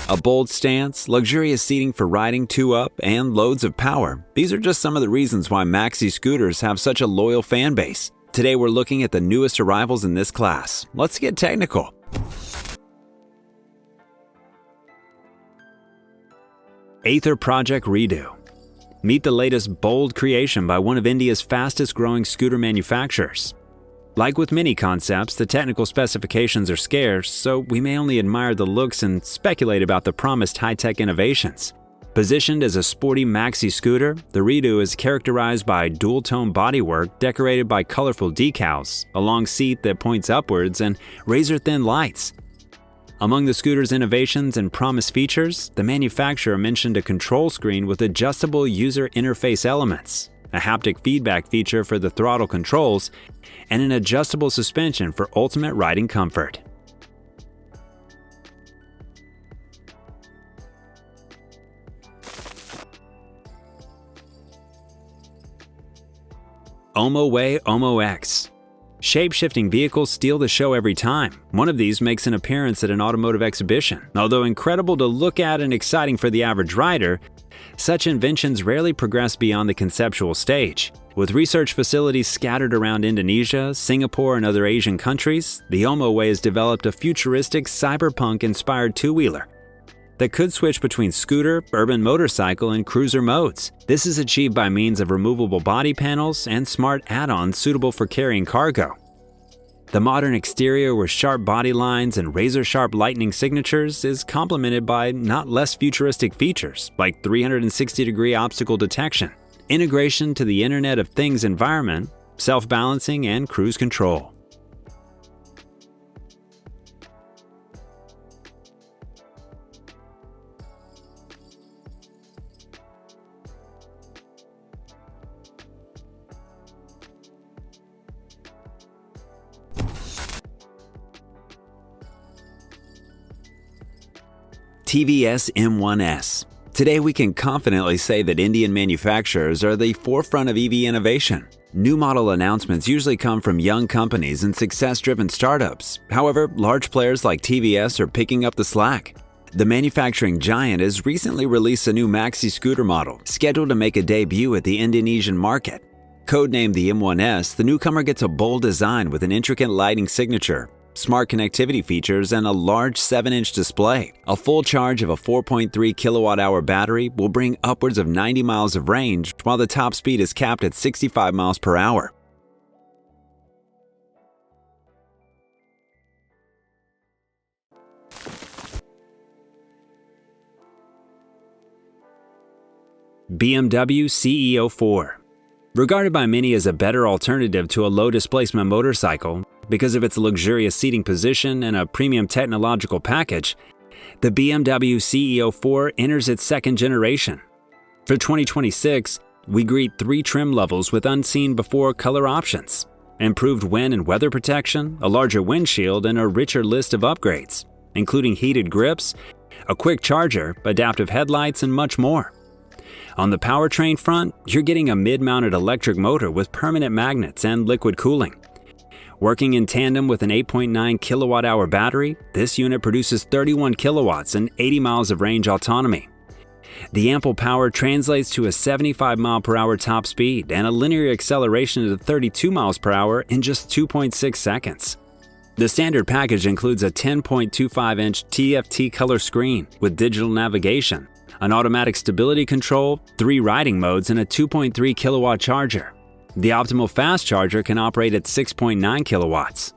A bold stance, luxurious seating for riding two up, and loads of power. These are just some of the reasons why maxi-scooters have such a loyal fan base. Today we're looking at the newest arrivals in this class. Let's get technical. Ather Project Redo. Meet the latest bold creation by one of India's fastest growing scooter manufacturers. Like with many concepts, the technical specifications are scarce, so we may only admire the looks and speculate about the promised high-tech innovations. Positioned as a sporty maxi scooter, the Redo is characterized by dual-tone bodywork decorated by colorful decals, a long seat that points upwards, and razor-thin lights. Among the scooter's innovations and promised features, the manufacturer mentioned a control screen with adjustable user interface elements, a haptic feedback feature for the throttle controls, and an adjustable suspension for ultimate riding comfort. Omoway Omo X. Shape-shifting vehicles steal the show every time. One of these makes an appearance at an automotive exhibition. Although incredible to look at and exciting for the average rider, such inventions rarely progress beyond the conceptual stage. With research facilities scattered around Indonesia, Singapore, and other Asian countries, the Omoway has developed a futuristic cyberpunk-inspired two-wheeler that could switch between scooter, urban motorcycle, and cruiser modes. This is achieved by means of removable body panels and smart add-ons suitable for carrying cargo. The modern exterior with sharp body lines and razor-sharp lightning signatures is complemented by not less futuristic features like 360-degree obstacle detection, integration to the Internet of Things environment, self-balancing, and cruise control. TVS M1S. Today we can confidently say that Indian manufacturers are the forefront of EV innovation. New model announcements usually come from young companies and success-driven startups. However, large players like TVS are picking up the slack. The manufacturing giant has recently released a new maxi scooter model, scheduled to make a debut at the Indonesian market. Codenamed the M1S, the newcomer gets a bold design with an intricate lighting signature, smart connectivity features, and a large 7-inch display. A full charge of a 4.3 kilowatt-hour battery will bring upwards of 90 miles of range, while the top speed is capped at 65 miles per hour. BMW CEO4. Regarded by many as a better alternative to a low-displacement motorcycle because of its luxurious seating position and a premium technological package, the BMW CEO4 enters its second generation. For 2026, we greet 3 trim levels with unseen-before color options, improved wind and weather protection, a larger windshield, and a richer list of upgrades, including heated grips, a quick charger, adaptive headlights, and much more. On the powertrain front, you're getting a mid-mounted electric motor with permanent magnets and liquid cooling. Working in tandem with an 8.9 kilowatt-hour battery, this unit produces 31 kilowatts and 80 miles of range autonomy. The ample power translates to a 75 mile per hour top speed and a linear acceleration to 32 miles per hour in just 2.6 seconds. The standard package includes a 10.25-inch TFT color screen with digital navigation, an automatic stability control, 3 riding modes, and a 2.3 kilowatt charger. The optimal fast charger can operate at 6.9 kilowatts.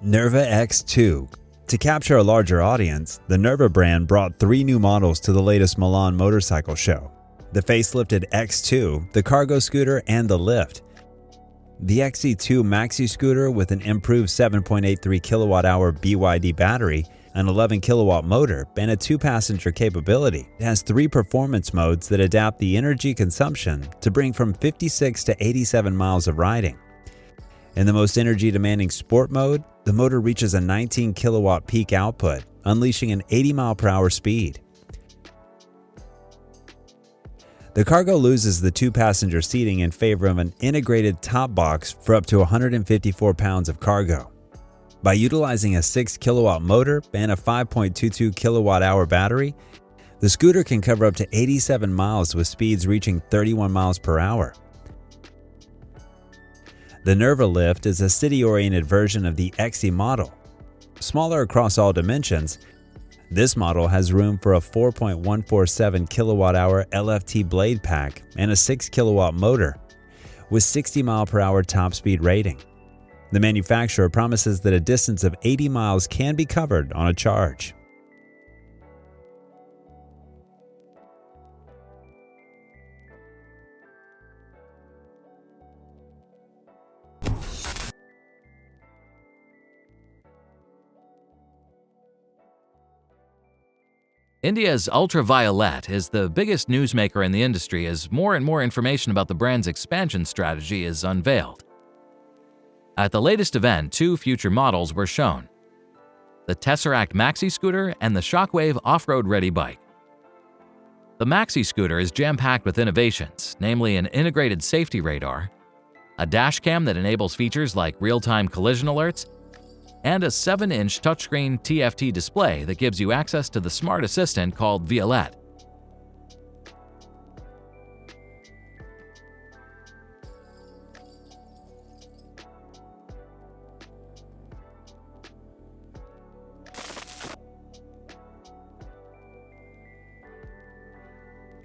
Nerva X2. To capture a larger audience, the Nerva brand brought 3 new models to the latest Milan motorcycle show: the facelifted X2, the cargo scooter, and the Lift. The XE2 maxi scooter with an improved 7.83 kilowatt-hour BYD battery, an 11 kilowatt motor, and a 2-passenger capability. It has 3 performance modes that adapt the energy consumption to bring from 56 to 87 miles of riding. In the most energy-demanding sport mode, the motor reaches a 19 kilowatt peak output, unleashing an 80 mile per hour speed. The cargo loses the 2-passenger seating in favor of an integrated top box for up to 154 pounds of cargo. By utilizing a 6 kilowatt motor and a 5.22 kilowatt hour battery, the scooter can cover up to 87 miles with speeds reaching 31 miles per hour. The Nerva lift is a city-oriented version of the XE model. Smaller across all dimensions, this model has room for a 4.147 kilowatt-hour LFT blade pack and a 6 kilowatt motor, with 60 mile per hour top speed rating. The manufacturer promises that a distance of 80 miles can be covered on a charge. India's Ultraviolette is the biggest newsmaker in the industry as more and more information about the brand's expansion strategy is unveiled. At the latest event, 2 future models were shown: the Tesseract maxi-scooter and the Shockwave off-road ready bike. The maxi-scooter is jam-packed with innovations, namely an integrated safety radar, a dash cam that enables features like real-time collision alerts, and a 7-inch touchscreen TFT display that gives you access to the smart assistant called Violette.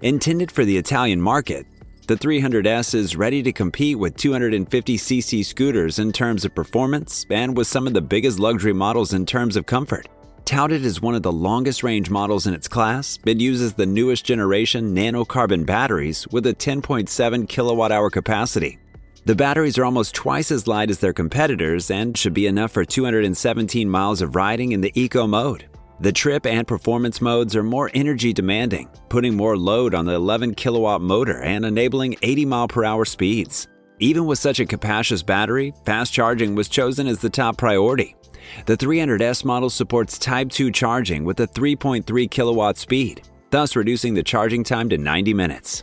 Intended for the Italian market, the 300S is ready to compete with 250cc scooters in terms of performance and with some of the biggest luxury models in terms of comfort. Touted as one of the longest range models in its class, it uses the newest generation nanocarbon batteries with a 10.7 kilowatt-hour capacity. The batteries are almost twice as light as their competitors and should be enough for 217 miles of riding in the eco mode. The trip and performance modes are more energy demanding, putting more load on the 11 kilowatt motor and enabling 80 mile per hour speeds. Even with such a capacious battery, fast charging was chosen as the top priority. The 300S model supports Type 2 charging with a 3.3 kilowatt speed, thus reducing the charging time to 90 minutes.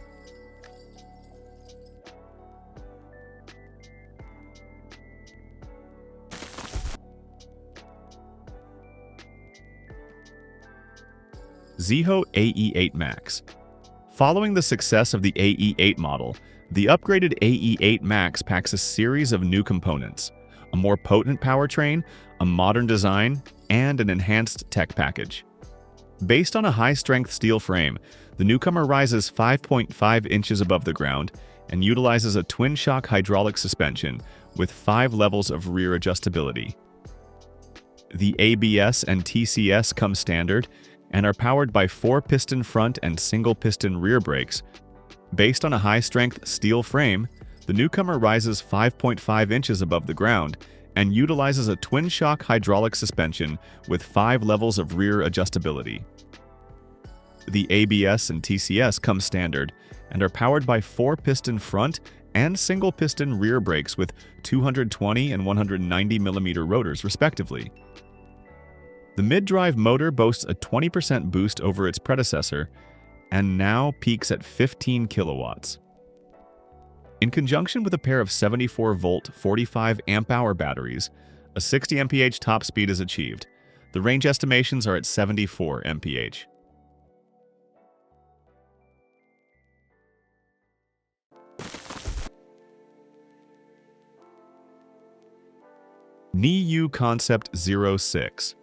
Zeeho AE8 Max. Following the success of the AE8 model, the upgraded AE8 Max packs a series of new components: a more potent powertrain, a modern design, and an enhanced tech package. Based on a high-strength steel frame, the newcomer rises 5.5 inches above the ground and utilizes a twin-shock hydraulic suspension with 5 levels of rear adjustability. The ABS and TCS come standard and are powered by 4-piston front and single-piston rear brakes. Based on a high-strength steel frame, the newcomer rises 5.5 inches above the ground and utilizes a twin-shock hydraulic suspension with 5 levels of rear adjustability. The ABS and TCS come standard and are powered by 4-piston front and single-piston rear brakes with 220 and 190 mm rotors, respectively. The mid-drive motor boasts a 20% boost over its predecessor and now peaks at 15 kilowatts. In conjunction with a pair of 74-volt 45 amp-hour batteries, a 60 mph top speed is achieved. The range estimations are at 74 mph. NIU Concept 06.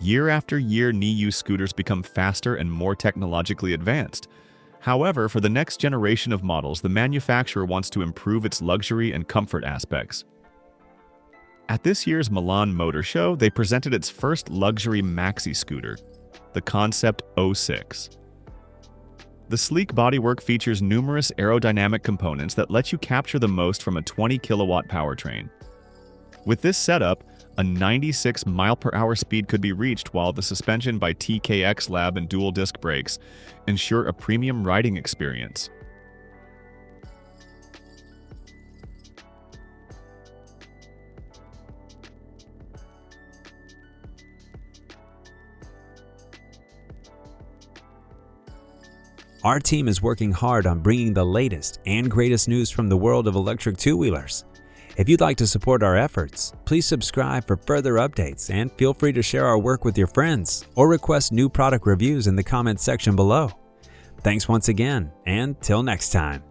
Year after year, NIU scooters become faster and more technologically advanced. However, for the next generation of models, the manufacturer wants to improve its luxury and comfort aspects. At this year's Milan Motor Show, they presented its first luxury maxi-scooter, the Concept 06. The sleek bodywork features numerous aerodynamic components that let you capture the most from a 20 kilowatt powertrain. With this setup, a 96 mile/hour speed could be reached, while the suspension by TKX Lab and dual disc brakes ensure a premium riding experience. Our team is working hard on bringing the latest and greatest news from the world of electric two-wheelers. If you'd like to support our efforts, please subscribe for further updates and feel free to share our work with your friends or request new product reviews in the comments section below. Thanks once again, and till next time.